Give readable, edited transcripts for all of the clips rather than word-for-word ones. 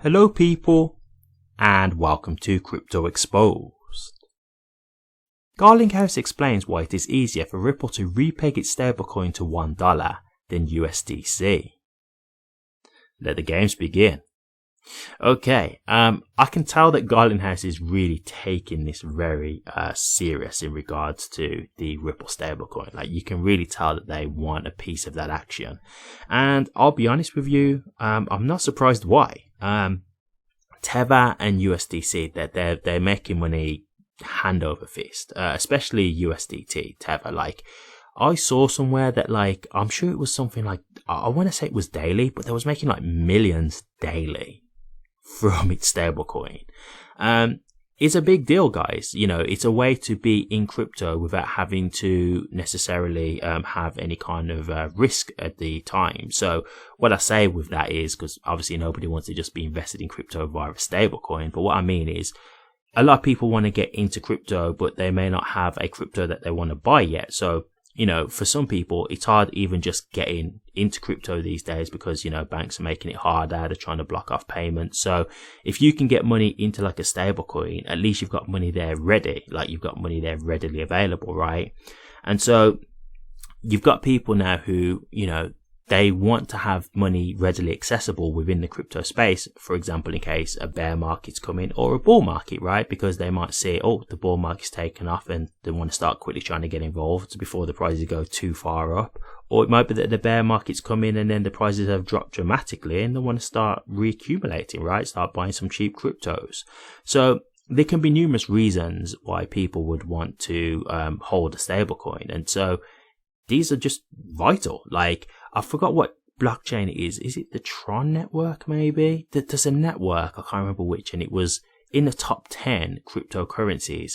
Hello people, and welcome to Crypto Exposed. Garlinghouse explains why it is easier for Ripple to repeg its stablecoin to $1 than USDC. Let the games begin. Okay, I can tell that Garlinghouse is really taking this very serious in regards to the Ripple stablecoin. Like, you can really tell that they want a piece of that action. And I'll be honest with you, I'm not surprised why. Tether and USDC, they're making money hand over fist, especially USDT, Tether. Like, I saw somewhere that, like, I'm sure it was something like, I want to say it was daily, but they was making like millions daily from its stablecoin. It's a big deal, guys. You know, it's a way to be in crypto without having to necessarily have any kind of risk at the time. So what I say with that is, because obviously nobody wants to just be invested in crypto via a stablecoin, but what I mean is, a lot of people want to get into crypto, but they may not have a crypto that they want to buy yet. So, you know, for some people, it's hard even just getting into crypto these days because, you know, banks are making it harder. They're trying to block off payments. So if you can get money into like a stable coin, at least you've got money there ready. Like, you've got money there readily available, right? And so you've got people now who, you know, they want to have money readily accessible within the crypto space, for example, in case a bear market's coming or a bull market, right? Because they might see, oh, the bull market's taken off and they want to start quickly trying to get involved before the prices go too far up. Or it might be that the bear market's come in and then the prices have dropped dramatically and they want to start reaccumulating, right? Start buying some cheap cryptos. So there can be numerous reasons why people would want to hold a stablecoin. And so these are just vital. Like, I forgot what blockchain it is. Is it the Tron network, maybe? There's a network, I can't remember which, and it was in the top 10 cryptocurrencies.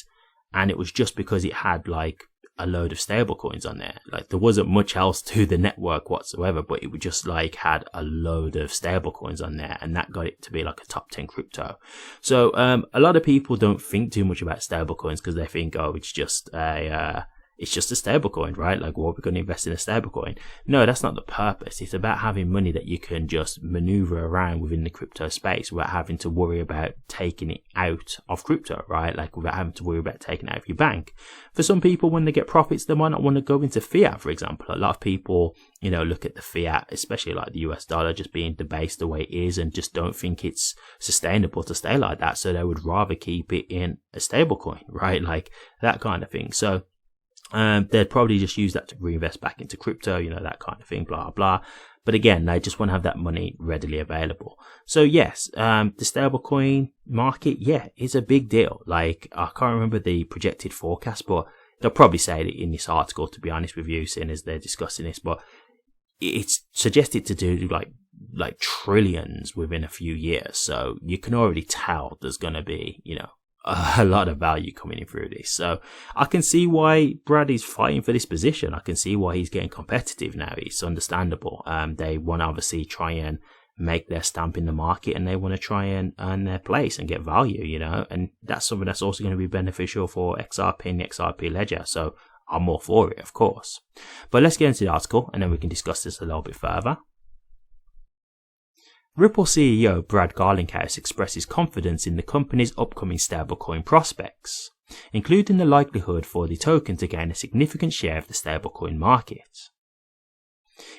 And it was just because it had like a load of stablecoins on there. Like, there wasn't much else to the network whatsoever, but it would just like had a load of stablecoins on there, and that got it to be like a top 10 crypto. So a lot of people don't think too much about stablecoins because they think, oh, it's just a stablecoin, right? Like, well, we're going to invest in a stablecoin. No, that's not the purpose. It's about having money that you can just maneuver around within the crypto space without having to worry about taking it out of crypto, right? Like, without having to worry about taking it out of your bank. For some people, when they get profits, they might not want to go into fiat, for example. A lot of people, you know, look at the fiat, especially like the US dollar, just being debased the way it is and just don't think it's sustainable to stay like that. So they would rather keep it in a stablecoin, right? Like, that kind of thing. So they'd probably just use that to reinvest back into crypto, you know, that kind of thing, blah, blah. But again, they just want to have that money readily available. So yes, the stablecoin market, yeah, is a big deal. Like, I can't remember the projected forecast, but they'll probably say it in this article, to be honest with you, seeing as they're discussing this, but it's suggested to do like trillions within a few years. So you can already tell there's going to be, you know, a lot of value coming in through this. So I can see why Brad is fighting for this position. I can see why he's getting competitive now. It's understandable. They want to obviously try and make their stamp in the market, and they want to try and earn their place and get value, you know, and that's something that's also going to be beneficial for XRP and the XRP ledger. So I'm all for it, of course. But let's get into the article and then we can discuss this a little bit further. Ripple CEO Brad Garlinghouse expresses confidence in the company's upcoming stablecoin prospects, including the likelihood for the token to gain a significant share of the stablecoin market.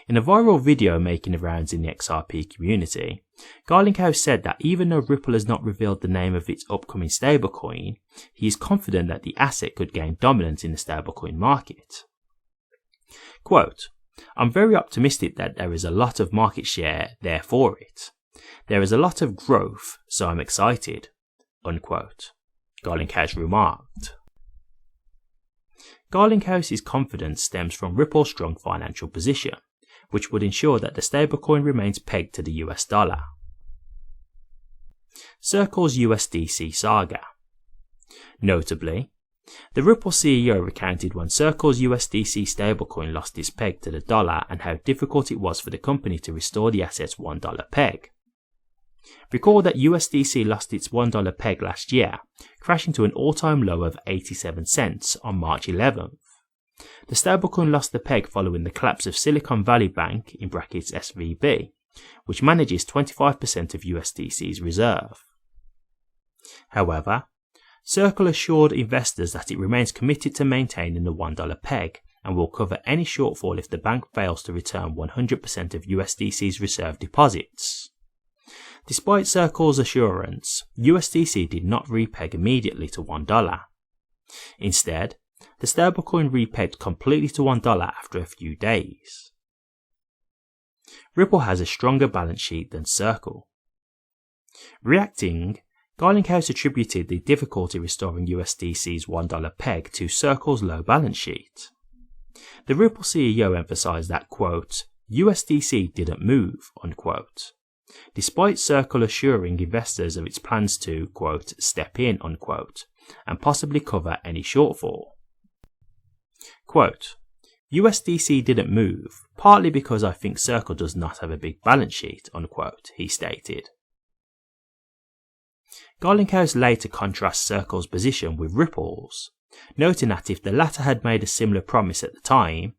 In a viral video making the rounds in the XRP community, Garlinghouse said that even though Ripple has not revealed the name of its upcoming stablecoin, he is confident that the asset could gain dominance in the stablecoin market. Quote, "I'm very optimistic that there is a lot of market share there for it. There is a lot of growth, so I'm excited," unquote, Garlinghouse remarked. Garlinghouse's confidence stems from Ripple's strong financial position, which would ensure that the stablecoin remains pegged to the US dollar. Circle's USDC saga. Notably, the Ripple CEO recounted when Circle's USDC stablecoin lost its peg to the dollar and how difficult it was for the company to restore the asset's $1 peg. Recall that USDC lost its $1 peg last year, crashing to an all-time low of 87 cents on March 11th. The stablecoin lost the peg following the collapse of Silicon Valley Bank (SVB) which manages 25% of USDC's reserve. However, Circle assured investors that it remains committed to maintaining the $1 peg and will cover any shortfall if the bank fails to return 100% of USDC's reserve deposits. Despite Circle's assurance, USDC did not repeg immediately to $1. Instead, the stablecoin repegged completely to $1 after a few days. Ripple has a stronger balance sheet than Circle. Reacting, Garlinghouse attributed the difficulty restoring USDC's $1 peg to Circle's low balance sheet. The Ripple CEO emphasized that, quote, USDC didn't move, unquote, despite Circle assuring investors of its plans to, quote, step in, unquote, and possibly cover any shortfall. Quote, USDC didn't move, partly because I think Circle does not have a big balance sheet, unquote, he stated. Garlinghouse later contrasts Circle's position with Ripple's, noting that if the latter had made a similar promise at the time,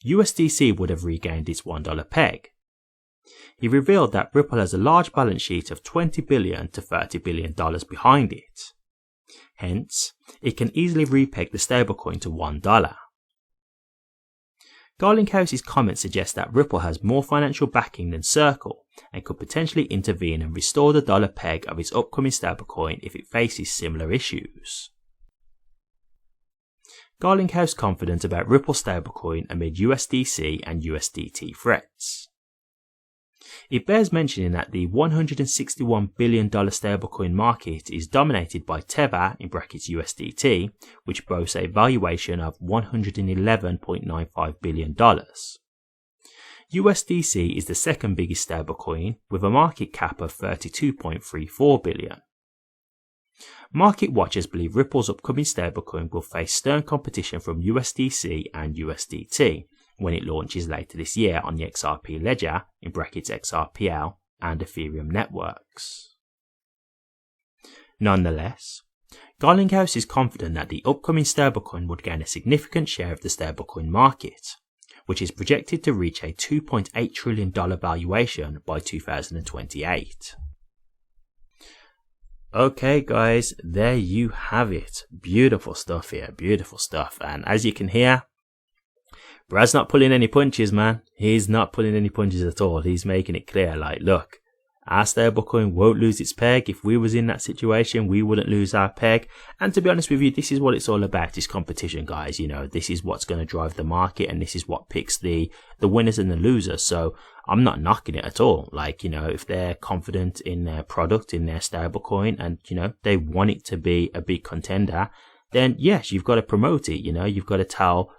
USDC would have regained its $1 peg. He revealed that Ripple has a large balance sheet of $20 billion to $30 billion behind it. Hence, it can easily repeg the stablecoin to $1. Garlinghouse's comments suggest that Ripple has more financial backing than Circle and could potentially intervene and restore the dollar peg of its upcoming stablecoin if it faces similar issues. Garlinghouse confident about Ripple stablecoin amid USDC and USDT threats. It bears mentioning that the $161 billion stablecoin market is dominated by Tether (USDT), which boasts a valuation of $111.95 billion. USDC is the second biggest stablecoin with a market cap of $32.34 billion. Market watchers believe Ripple's upcoming stablecoin will face stern competition from USDC and USDT when it launches later this year on the XRP ledger (XRPL) and Ethereum networks. Nonetheless, Garlinghouse is confident that the upcoming stablecoin would gain a significant share of the stablecoin market, which is projected to reach a $2.8 trillion valuation by 2028. Okay guys, there you have it. Beautiful stuff here, beautiful stuff. And as you can hear, Brad's not pulling any punches, man. He's not pulling any punches at all. He's making it clear, like, look, our stablecoin won't lose its peg. If we was in that situation, we wouldn't lose our peg. And to be honest with you, this is what it's all about, is competition, guys. You know, this is what's going to drive the market, and this is what picks the winners and the losers. So I'm not knocking it at all. Like, you know, if they're confident in their product, in their stablecoin, and, you know, they want it to be a big contender, then yes, you've got to promote it. You know, you've got to tell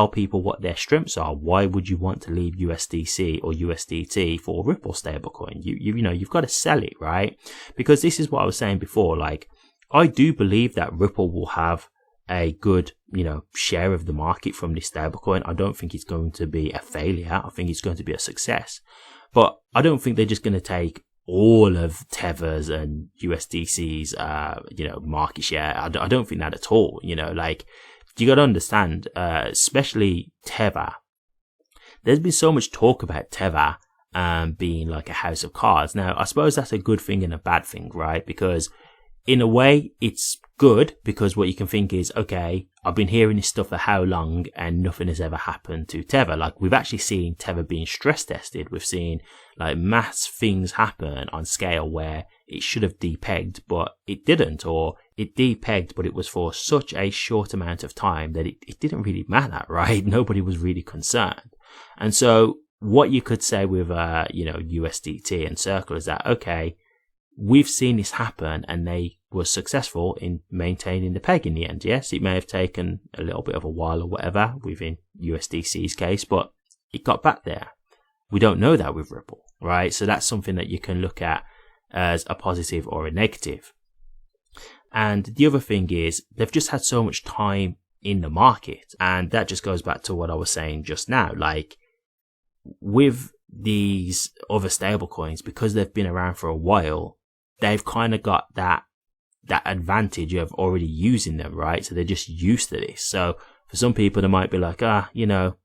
people what their strengths are. Why would you want to leave USDC or USDT for Ripple stablecoin? You know, you've got to sell it, right? Because this is what I was saying before. Like, I do believe that Ripple will have a good, you know, share of the market from this stablecoin. I don't think it's going to be a failure. I think it's going to be a success. But I don't think they're just going to take all of Tether's and USDC's, you know, market share. I don't think that at all. You know, like, you got to understand, especially Tether. There's been so much talk about Tether being like a house of cards. Now, I suppose that's a good thing and a bad thing, right? Because in a way, it's good, because what you can think is, okay, I've been hearing this stuff for how long and nothing has ever happened to Tether. Like, we've actually seen Tether being stress tested. We've seen like mass things happen on scale where it should have depegged, but it didn't, or it depegged, but it was for such a short amount of time that it didn't really matter, right? Nobody was really concerned. And so what you could say with, you know, USDT and Circle is that, okay, we've seen this happen and they were successful in maintaining the peg in the end. Yes, it may have taken a little bit of a while or whatever within USDC's case, but it got back there. We don't know that with Ripple, right? So that's something that you can look at as a positive or a negative. And the other thing is, they've just had so much time in the market, and that just goes back to what I was saying just now. Like, with these other stablecoins, because they've been around for a while, they've kind of got that advantage of already using them, right? So they're just used to this. So for some people, they might be like, you know,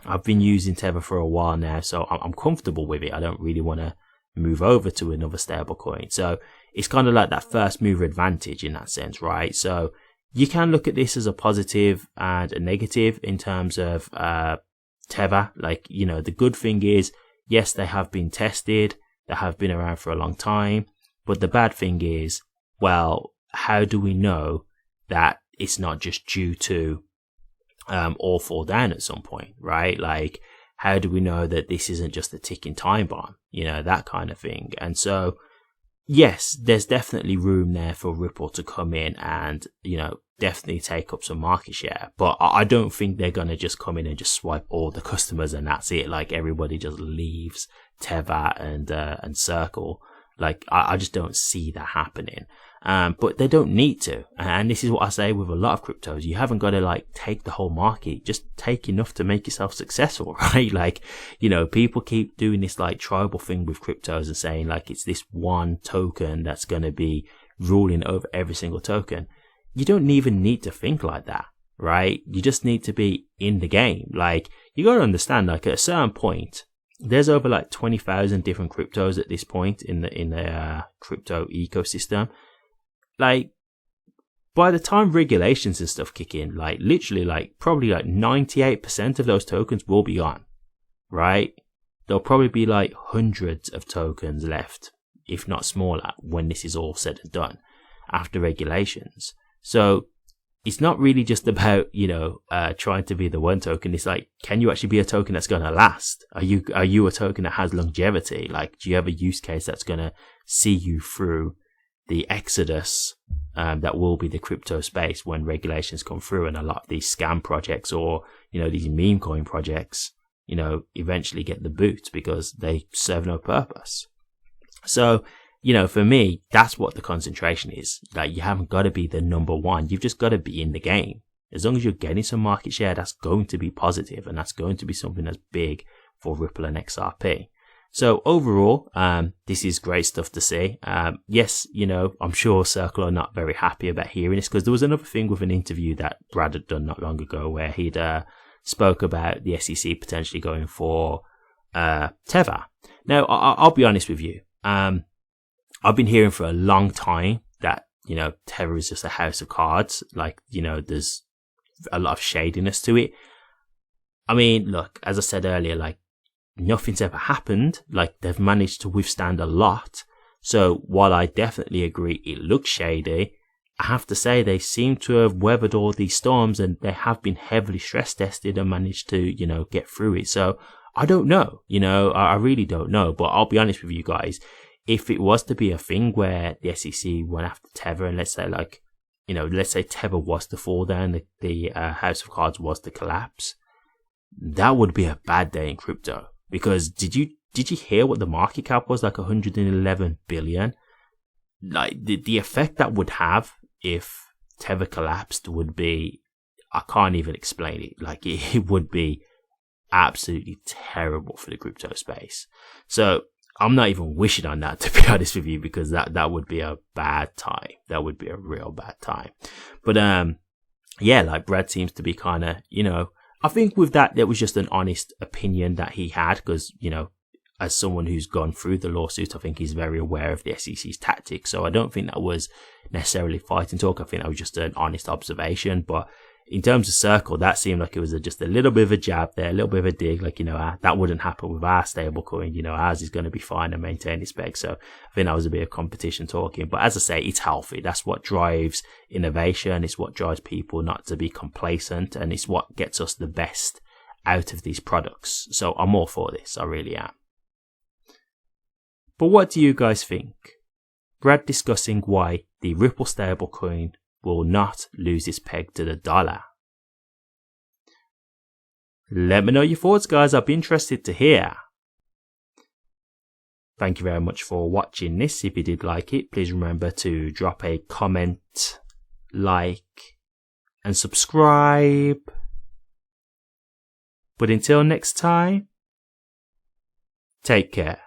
I've been using Tether for a while now, so I'm comfortable with it. I don't really want to move over to another stablecoin. So it's kind of like that first mover advantage in that sense, right? So you can look at this as a positive and a negative in terms of Tether. Like, you know, the good thing is, yes, they have been tested, they have been around for a long time, but the bad thing is, well, how do we know that it's not just due to all fall down at some point, right? Like, how do we know that this isn't just a ticking time bomb, you know, that kind of thing? And so, yes, there's definitely room there for Ripple to come in and, you know, definitely take up some market share. But I don't think they're going to just come in and just swipe all the customers and that's it. Like, everybody just leaves Tether and Circle. Like, I just don't see that happening. But they don't need to. And this is what I say with a lot of cryptos. You haven't got to like take the whole market. Just take enough to make yourself successful, right? Like, you know, people keep doing this like tribal thing with cryptos and saying like it's this one token that's going to be ruling over every single token. You don't even need to think like that, right? You just need to be in the game. Like, you got to understand, like, at a certain point, there's over like 20,000 different cryptos at this point in the crypto ecosystem. Like, by the time regulations and stuff kick in, like, literally, like, probably like 98% of those tokens will be gone, right? There'll probably be like hundreds of tokens left, if not smaller, when this is all said and done after regulations. So it's not really just about, you know, trying to be the one token. It's like, can you actually be a token that's going to last? Are you a token that has longevity? Like, do you have a use case that's going to see you through the exodus that will be the crypto space when regulations come through and a lot of these scam projects or, you know, these meme coin projects, you know, eventually get the boot because they serve no purpose. So, you know, for me, that's what the concentration is. Like, you haven't got to be the number one. You've just got to be in the game. As long as you're getting some market share, that's going to be positive and that's going to be something that's big for Ripple and XRP. So overall, this is great stuff to see. Yes, you know, I'm sure Circle are not very happy about hearing this because there was another thing with an interview that Brad had done not long ago where he'd spoke about the SEC potentially going for Tether. Now, I'll be honest with you. I've been hearing for a long time that, you know, Tether is just a house of cards. Like, you know, there's a lot of shadiness to it. I mean, look, as I said earlier, like, nothing's ever happened. Like, they've managed to withstand a lot. So while I definitely agree it looks shady, I have to say they seem to have weathered all these storms and they have been heavily stress tested and managed to, you know, get through it. So I don't know, you know, I really don't know. But I'll be honest with you guys. If it was to be a thing where the SEC went after Tether and let's say like, you know, let's say Tether was to fall down, the house of cards was to collapse, that would be a bad day in crypto. Because did you hear what the market cap was? Like 111 billion. Like the effect that would have if Tether collapsed would be, I can't even explain it. Like it would be absolutely terrible for the crypto space. So I'm not even wishing on that, to be honest with you, because that would be a bad time. That would be a real bad time. But yeah, like Brad seems to be kind of, you know, I think with that, there was just an honest opinion that he had because, you know, as someone who's gone through the lawsuit, I think he's very aware of the SEC's tactics. So I don't think that was necessarily fighting talk. I think that was just an honest observation. But in terms of Circle, that seemed like it was just a little bit of a jab there, a little bit of a dig. Like, you know, that wouldn't happen with our stablecoin. You know, ours is going to be fine and maintain its spec. So I think that was a bit of competition talking. But as I say, it's healthy. That's what drives innovation. It's what drives people not to be complacent. And it's what gets us the best out of these products. So I'm all for this. I really am. But what do you guys think? Brad discussing why the Ripple stablecoin will not lose its peg to the dollar. Let me know your thoughts, guys. I'd be interested to hear. Thank you very much for watching this. If you did like it, please remember to drop a comment, like, and subscribe. But until next time, take care.